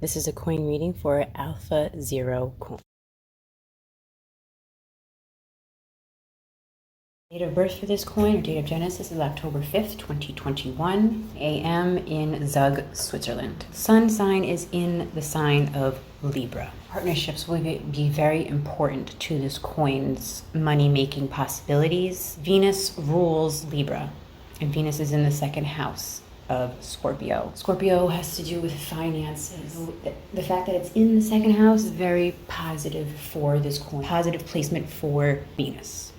This is a coin reading for Alepha Zero coin. Date of birth for this coin, or date of genesis, is October 5th, 2021, AM in Zug, Switzerland. Sun sign is in the sign of Libra. Partnerships will be very important to this coin's money-making possibilities. Venus rules Libra, and Venus is in the second house of Scorpio. Scorpio has to do with finances. The fact that it's in the second house is very positive for this coin. Positive placement for Venus.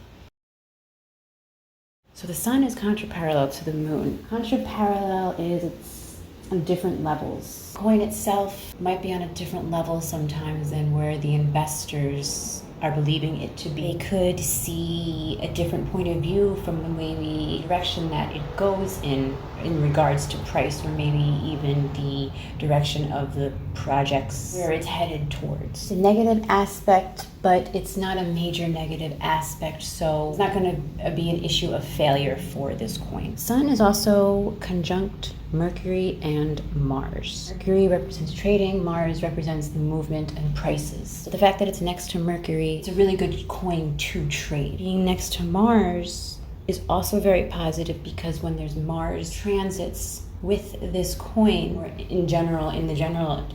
So the sun is contraparallel to the moon. Contraparallel is it's on different levels. The coin itself might be on a different level sometimes than where the investors are believing it to be. They could see a different point of view from the direction that it goes in regards to price, or maybe even the direction of the projects where it's headed towards. It's a negative aspect, but it's not a major negative aspect, so it's not going to be an issue of failure for this coin. Sun is also conjunct Mercury and Mars. Mercury represents trading, Mars represents the movement and prices. So the fact that it's next to Mercury, it's a really good coin to trade. Being next to Mars is also very positive, because when there's Mars transits with this coin, or in the general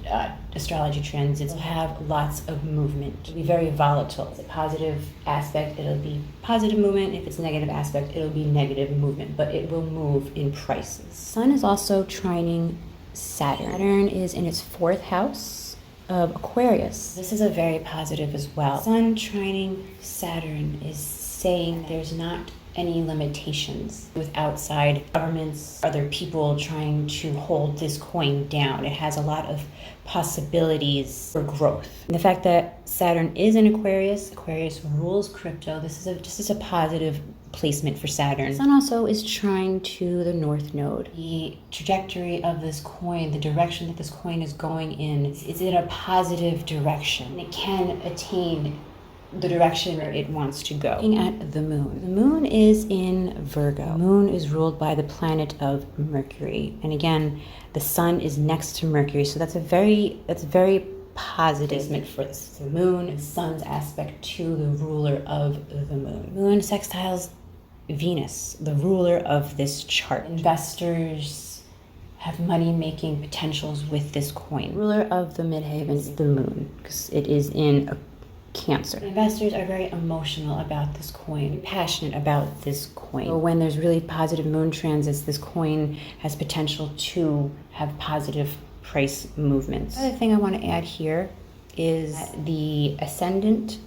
astrology transits, will have lots of movement. It'll be very volatile. If it's a positive aspect, it'll be positive movement. If it's a negative aspect, it'll be negative movement, but it will move in prices. Sun is also trining Saturn. Saturn is in its fourth house of Aquarius. This is a very positive as well. Sun trining Saturn is saying there's not any limitations with outside governments, other people trying to hold this coin down. It has a lot of possibilities for growth. And the fact that Saturn is in Aquarius, Aquarius rules crypto, this is a positive placement for Saturn. Sun also is trying to the North Node. The trajectory of this coin, the direction that this coin is going in, is in a positive direction. It can attain the direction it wants to go. Looking at the moon. The moon is in Virgo. The moon is ruled by the planet of Mercury. And again, the sun is next to Mercury. So that's very positive placement for this. The moon and sun's aspect to the ruler of the moon. Moon sextiles Venus, the ruler of this chart. Investors have money-making potentials with this coin. Ruler of the midheaven is the moon, because it is in a Cancer. Investors are very emotional about this coin, passionate about this coin. So when there's really positive moon transits, this coin has potential to have positive price movements. Another thing I want to add here is the ascendant,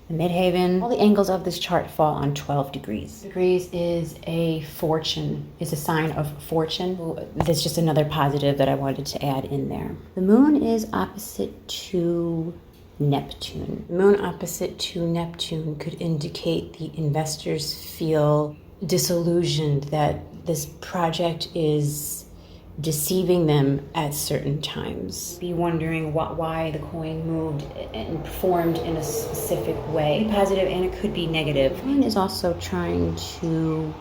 the midheaven. All the angles of this chart fall on 12 degrees. Degrees is a sign of fortune. That's just another positive that I wanted to add in there. The moon is opposite to Neptune. The moon opposite to Neptune could indicate the investors feel disillusioned that this project is deceiving them at certain times. Be wondering why the coin moved and performed in a specific way. It could be positive and it could be negative. The moon is also trying to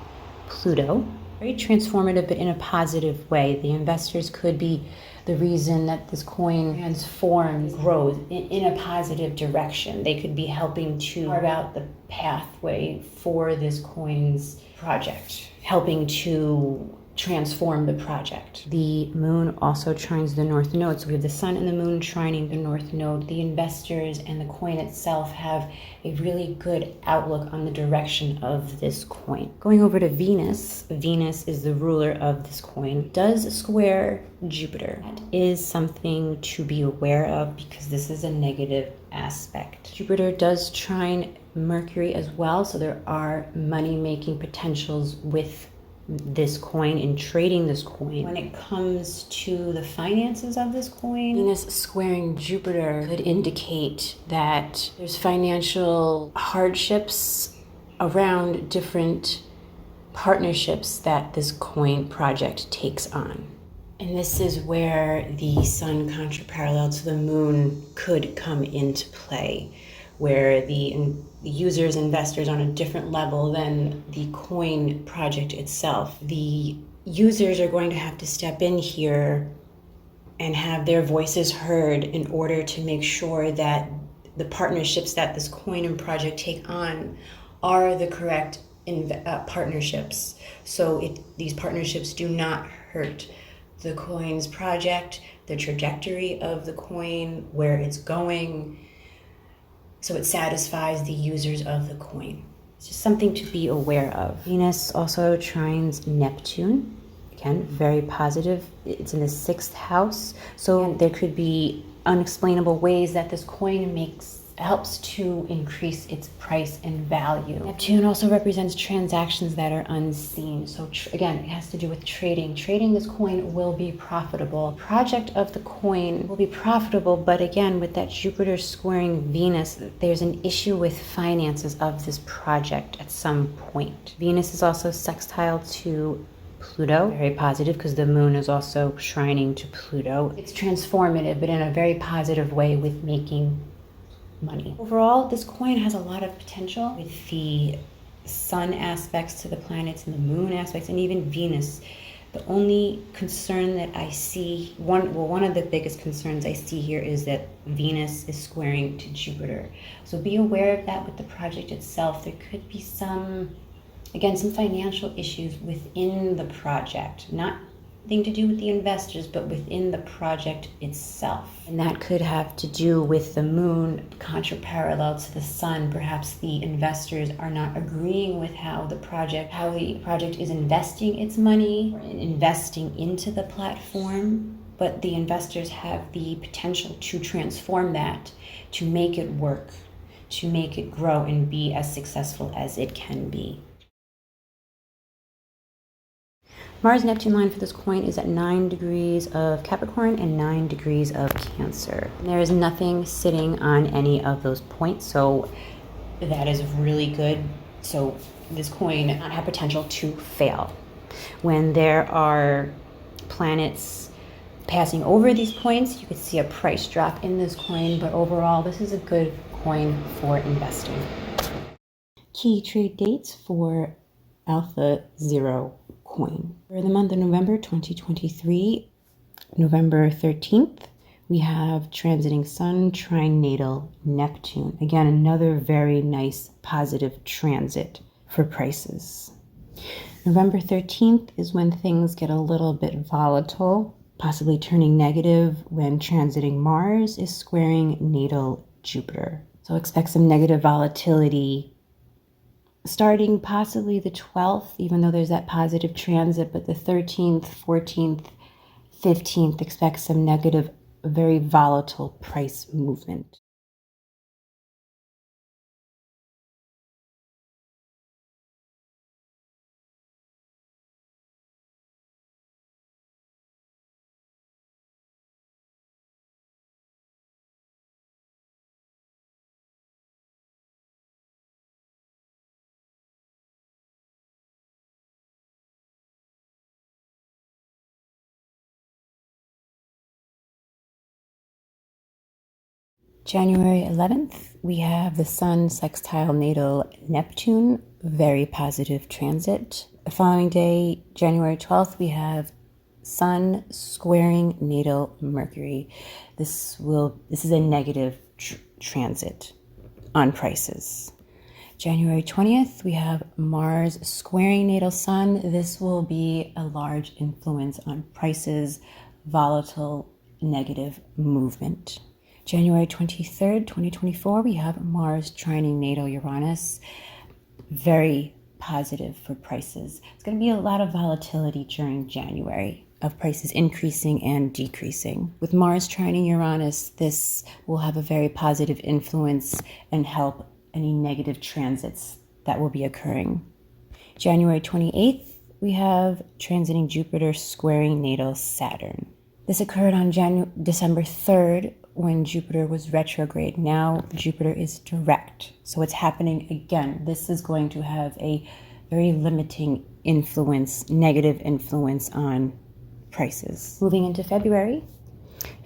Pluto. Very transformative, but in a positive way. The investors could be the reason that this coin transforms, grows in a positive direction. They could be helping to carve out the pathway for this coin's project, helping to transform the project. The moon also trines the North Node. So we have the sun and the moon trining the North Node. The investors and the coin itself have a really good outlook on the direction of this coin. Going over to Venus. Venus is the ruler of this coin. It does square Jupiter. That is something to be aware of, because this is a negative aspect. Jupiter does trine Mercury as well, so there are money-making potentials with this coin and trading this coin. When it comes to the finances of this coin, Venus squaring Jupiter could indicate that there's financial hardships around different partnerships that this coin project takes on. And this is where the sun contraparallel to the moon could come into play, where the users, investors on a different level than the coin project itself. The users are going to have to step in here and have their voices heard in order to make sure that the partnerships that this coin and project take on are the correct partnerships. So these partnerships do not hurt the coin's project, the trajectory of the coin, where it's going. So it satisfies the users of the coin. It's just something to be aware of. Venus also trines Neptune. Again, very positive. It's in the 6th house. So there could be unexplainable ways that this coin helps to increase its price and value. Neptune also represents transactions that are unseen. So again, it has to do with trading. Trading this coin will be profitable. Project of the coin will be profitable, but again, with that Jupiter squaring Venus, there's an issue with finances of this project at some point. Venus is also sextile to Pluto, very positive because the moon is also shrining to Pluto. It's transformative, but in a very positive way with making money. Overall, this coin has a lot of potential with the sun aspects to the planets and the moon aspects and even Venus. The only concern that I see, one of the biggest concerns I see here is that Venus is squaring to Jupiter. So be aware of that with the project itself. There could be some financial issues within the project, not thing to do with the investors, but within the project itself. And that could have to do with the moon contraparallel to the sun. Perhaps the investors are not agreeing with how the project is investing its money, investing into the platform, but the investors have the potential to transform that, to make it work, to make it grow and be as successful as it can be. Mars-Neptune line for this coin is at 9 degrees of Capricorn and 9 degrees of Cancer. There is nothing sitting on any of those points, so that is really good. So this coin does not have potential to fail. When there are planets passing over these points, you could see a price drop in this coin, but overall, this is a good coin for investing. Key trade dates for Alepha Zero coin. For the month of November 2023, November 13th, we have transiting Sun, trine natal Neptune. Again, another very nice positive transit for prices. November 13th is when things get a little bit volatile, possibly turning negative when transiting Mars is squaring natal Jupiter. So expect some negative volatility starting possibly the 12th, even though there's that positive transit, but the 13th, 14th, 15th, expect some negative, very volatile price movement. January 11th, we have the Sun sextile natal Neptune, very positive transit. The following day, January 12th, we have Sun squaring natal Mercury. This is a negative transit on prices. January 20th, we have Mars squaring natal Sun. This will be a large influence on prices, volatile, negative movement. January 23rd, 2024, we have Mars trining natal Uranus. Very positive for prices. It's going to be a lot of volatility during January of prices increasing and decreasing. With Mars trining Uranus, this will have a very positive influence and help any negative transits that will be occurring. January 28th, we have transiting Jupiter squaring natal Saturn. This occurred on December 3rd, when Jupiter was retrograde. Now Jupiter is direct. So it's happening again. This is going to have a very limiting influence, negative influence on prices. Moving into February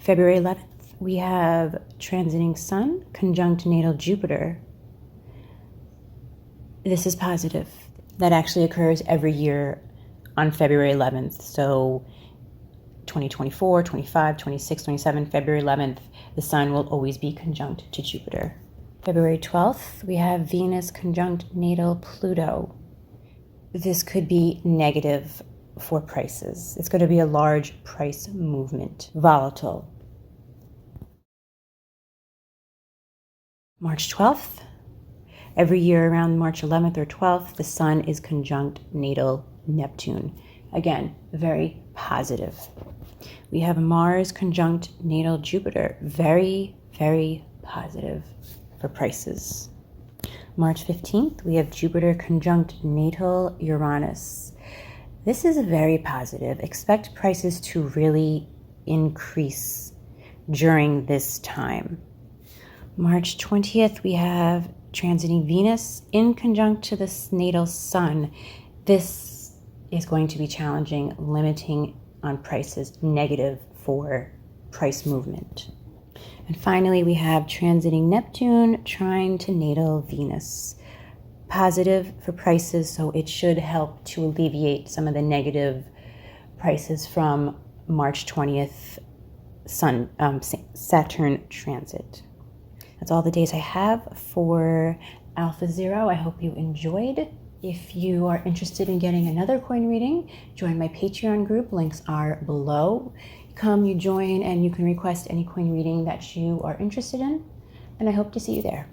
11th, we have transiting Sun conjunct natal Jupiter. This is positive. That actually occurs every year on February 11th. So 2024, 25, 26, 27, February 11th, the Sun will always be conjunct to Jupiter. February 12th, we have Venus conjunct natal Pluto. This could be negative for prices. It's going to be a large price movement, volatile. March 12th, every year around March 11th or 12th, the Sun is conjunct natal Neptune. Again, very positive. We have Mars conjunct natal Jupiter. Very, very positive for prices. March 15th, we have Jupiter conjunct natal Uranus. This is very positive. Expect prices to really increase during this time. March 20th, we have transiting Venus in conjunct to the natal Sun. This is going to be challenging, limiting on prices, negative for price movement. And finally, we have transiting Neptune trine to natal Venus. Positive for prices, so it should help to alleviate some of the negative prices from March 20th Saturn transit. That's all the days I have for Alepha Zero. I hope you enjoyed. If you are interested in getting another coin reading, join my Patreon group. Links are below. Come, you join, and you can request any coin reading that you are interested in. And I hope to see you there.